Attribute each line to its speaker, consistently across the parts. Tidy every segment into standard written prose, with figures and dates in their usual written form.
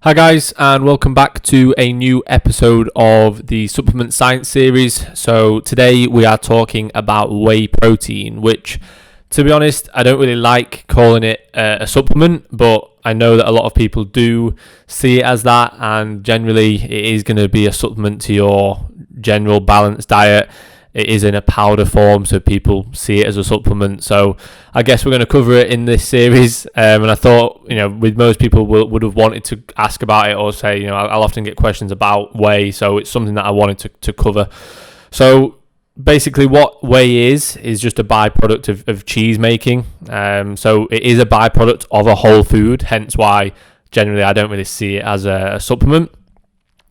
Speaker 1: Hi guys, and welcome back to a new episode of the Supplement Science series. So today we are talking about whey protein, which, to be honest, I don't really like calling it a supplement, but I know that a lot of people do see it as that, and generally it is going to be a supplement to your general balanced diet. It is in a powder form, so people see it as a supplement. So I guess we're going to cover it in this series. And I thought, with most people would have wanted to ask about it or say, I'll often get questions about whey. So it's something that I wanted to cover. So basically what whey is just a byproduct of cheese making. So it is a byproduct of a whole food, hence why generally I don't really see it as a supplement.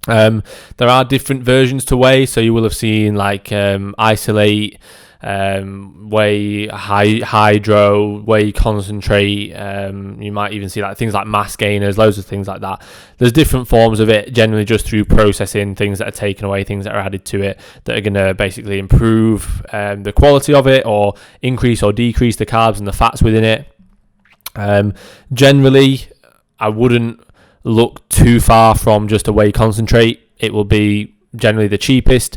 Speaker 1: There are different versions to whey, so you will have seen like isolate, whey hydro, whey concentrate. You might even see like things like mass gainers, loads of things like that. There's different forms of it, generally just through processing, things that are taken away, things that are added to it that are going to basically improve the quality of it or increase or decrease the carbs and the fats within it. Generally, I wouldn't look too far from just a whey concentrate. It will be generally the cheapest.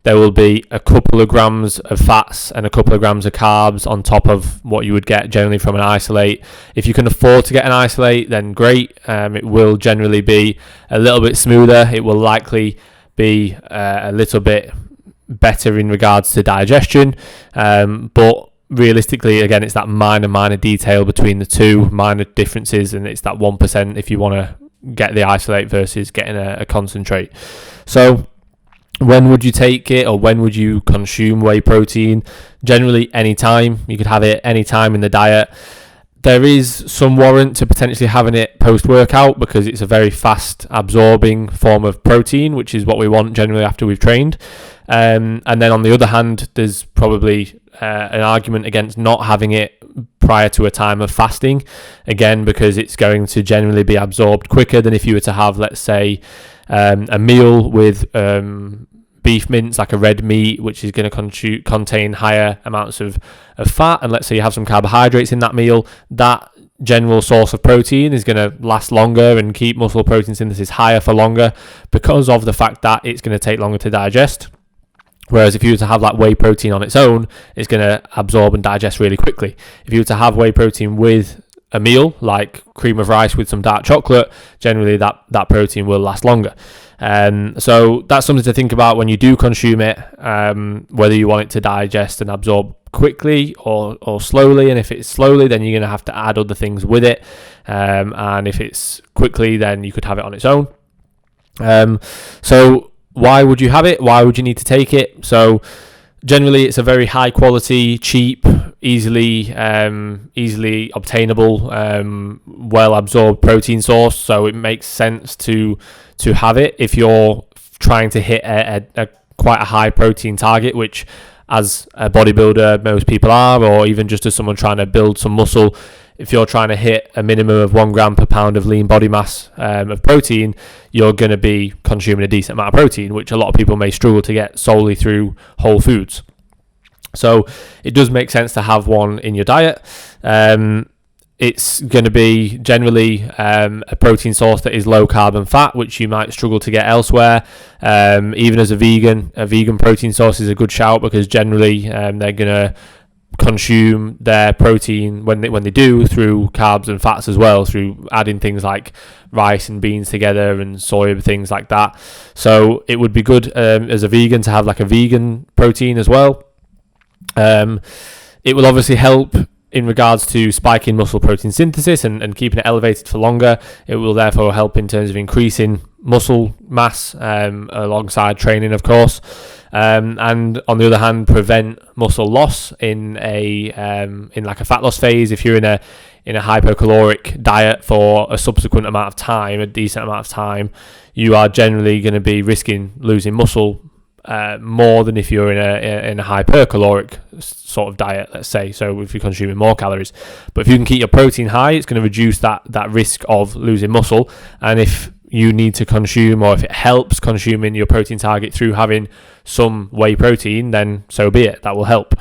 Speaker 1: There will be a couple of grams of fats and a couple of grams of carbs on top of what you would get generally from an isolate. If you can afford to get an isolate, then great. It will generally be a little bit smoother. It will likely be a little bit better in regards to digestion, but realistically, again, it's that minor detail between the two, minor differences, and it's that 1% if you want to get the isolate versus getting a concentrate. So when would you take it, or when would you consume whey protein? Generally any time. You could have it any time in the diet. There is some warrant to potentially having it post-workout because it's a very fast absorbing form of protein, which is what we want generally after we've trained. And then on the other hand, there's probably an argument against not having it prior to a time of fasting, again because it's going to generally be absorbed quicker than if you were to have, let's say, a meal with beef mince, like a red meat, which is going to contain higher amounts of fat, and let's say you have some carbohydrates in that meal. That general source of protein is going to last longer and keep muscle protein synthesis higher for longer because of the fact that it's going to take longer to digest. Whereas if you were to have like whey protein on its own, it's going to absorb and digest really quickly. If you were to have whey protein with a meal, like cream of rice with some dark chocolate, generally that protein will last longer. So that's something to think about when you do consume it, whether you want it to digest and absorb quickly or slowly. And if it's slowly, then you're going to have to add other things with it. And if it's quickly, then you could have it on its own. So why would you have it? Why would you need to take it? So generally it's a very high quality, cheap, easily obtainable, well absorbed protein source. So it makes sense to have it if you're trying to hit a quite a high protein target, which as a bodybuilder most people are, or even just as someone trying to build some muscle. If you're trying to hit a minimum of 1 gram per pound of lean body mass of protein, you're going to be consuming a decent amount of protein, which a lot of people may struggle to get solely through whole foods. So it does make sense to have one in your diet. It's going to be generally a protein source that is low carb and fat, which you might struggle to get elsewhere. Even as a vegan protein source is a good shout because generally they're going to consume their protein when they do through carbs and fats as well, through adding things like rice and beans together and soy and things like that. So it would be good as a vegan to have like a vegan protein as well. It will obviously help in regards to spiking muscle protein synthesis and keeping it elevated for longer. It will therefore help in terms of increasing muscle mass alongside training, of course. And on the other hand, prevent muscle loss in like a fat loss phase. If you're in a hypocaloric diet for a subsequent amount of time, a decent amount of time, you are generally going to be risking losing muscle more than if you're in a hypercaloric sort of diet, let's say. So if you're consuming more calories, but if you can keep your protein high, it's going to reduce that risk of losing muscle. And if you need to consume, or if it helps consuming your protein target through having some whey protein, then so be it. That will help.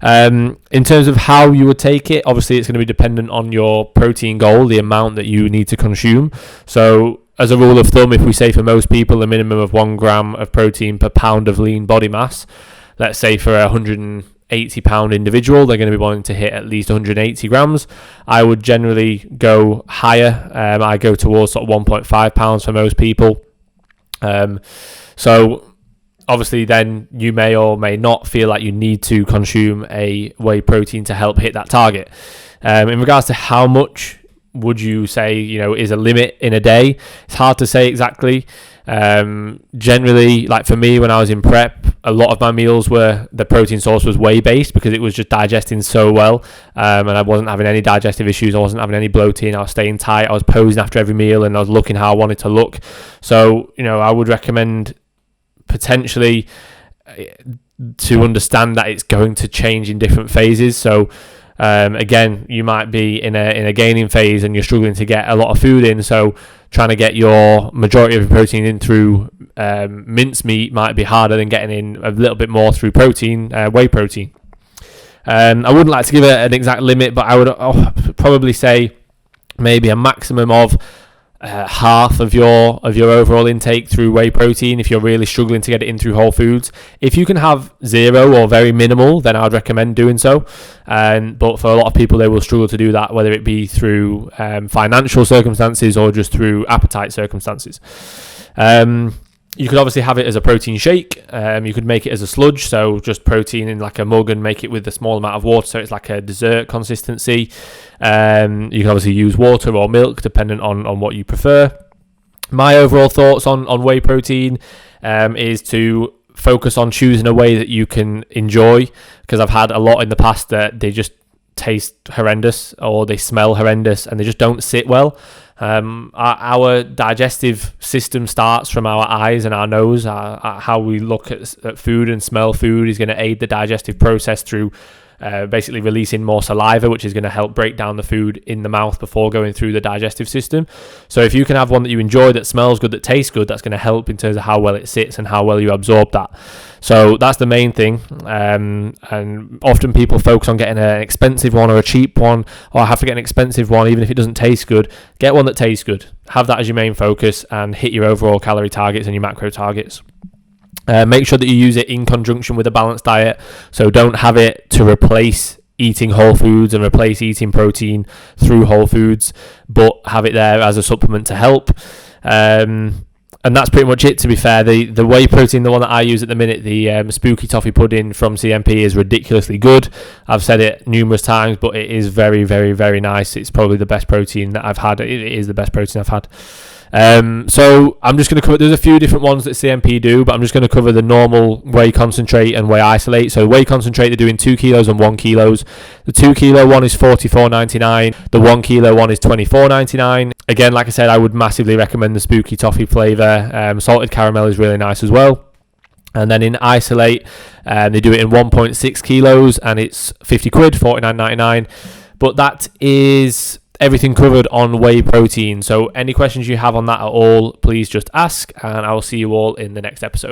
Speaker 1: In terms of how you would take it, obviously it's going to be dependent on your protein goal, the amount that you need to consume. So as a rule of thumb, if we say for most people a minimum of 1 gram of protein per pound of lean body mass, let's say for a 180 pound individual, they're going to be wanting to hit at least 180 grams. I would generally go higher. I go towards sort of 1.5 pounds for most people. So obviously then you may or may not feel like you need to consume a whey protein to help hit that target. In regards to how much would you say, is a limit in a day, it's hard to say exactly. Generally, like for me, when I was in prep, a lot of my meals were, the protein source was whey based because it was just digesting so well, and I wasn't having any digestive issues. I wasn't having any bloating. I was staying tight. I was posing after every meal, and I was looking how I wanted to look. So I would recommend potentially to understand that it's going to change in different phases. So again, you might be in a gaining phase and you're struggling to get a lot of food in, so trying to get your majority of your protein in through mincemeat might be harder than getting in a little bit more through protein, whey protein. I wouldn't like to give it an exact limit, but I would probably say maybe a maximum of half of your overall intake through whey protein if you're really struggling to get it in through whole foods. If you can have zero or very minimal, then I'd recommend doing so. But for a lot of people, they will struggle to do that, whether it be through financial circumstances or just through appetite circumstances. You could obviously have it as a protein shake. You could make it as a sludge, so just protein in like a mug and make it with a small amount of water, so it's like a dessert consistency. You can obviously use water or milk, depending on what you prefer. My overall thoughts on whey protein is to focus on choosing a way that you can enjoy, because I've had a lot in the past that they just taste horrendous or they smell horrendous and they just don't sit well. Our digestive system starts from our eyes and our nose. How we look at food and smell food is going to aid the digestive process through basically releasing more saliva, which is going to help break down the food in the mouth before going through the digestive system. So if you can have one that you enjoy, that smells good, that tastes good, that's going to help in terms of how well it sits and how well you absorb that. So that's the main thing. And often people focus on getting an expensive one or a cheap one, or I have to get an expensive one even if it doesn't taste good. Get one that tastes good. Have that as your main focus and hit your overall calorie targets and your macro targets. Make sure that you use it in conjunction with a balanced diet. So don't have it to replace eating whole foods and replace eating protein through whole foods, but have it there as a supplement to help. And that's pretty much it, to be fair. The whey protein, the one that I use at the minute, the Spooky Toffee Pudding from CNP, is ridiculously good. I've said it numerous times, but it is very, very, very nice. It's probably the best protein that I've had. It is the best protein I've had. So I'm just going to cover, there's a few different ones that CNP do, but I'm just going to cover the normal whey concentrate and whey isolate. So whey concentrate, they're doing 2 kilos and 1 kilos. The 2 kilo one is $44.99. The 1 kilo one is $24.99. Again, like I said, I would massively recommend the Spooky Toffee flavour. Salted caramel is really nice as well. And then in isolate, they do it in 1.6 kilos and it's 50 quid, $49.99. But that is everything covered on whey protein. So any questions you have on that at all, please just ask, and I will see you all in the next episode.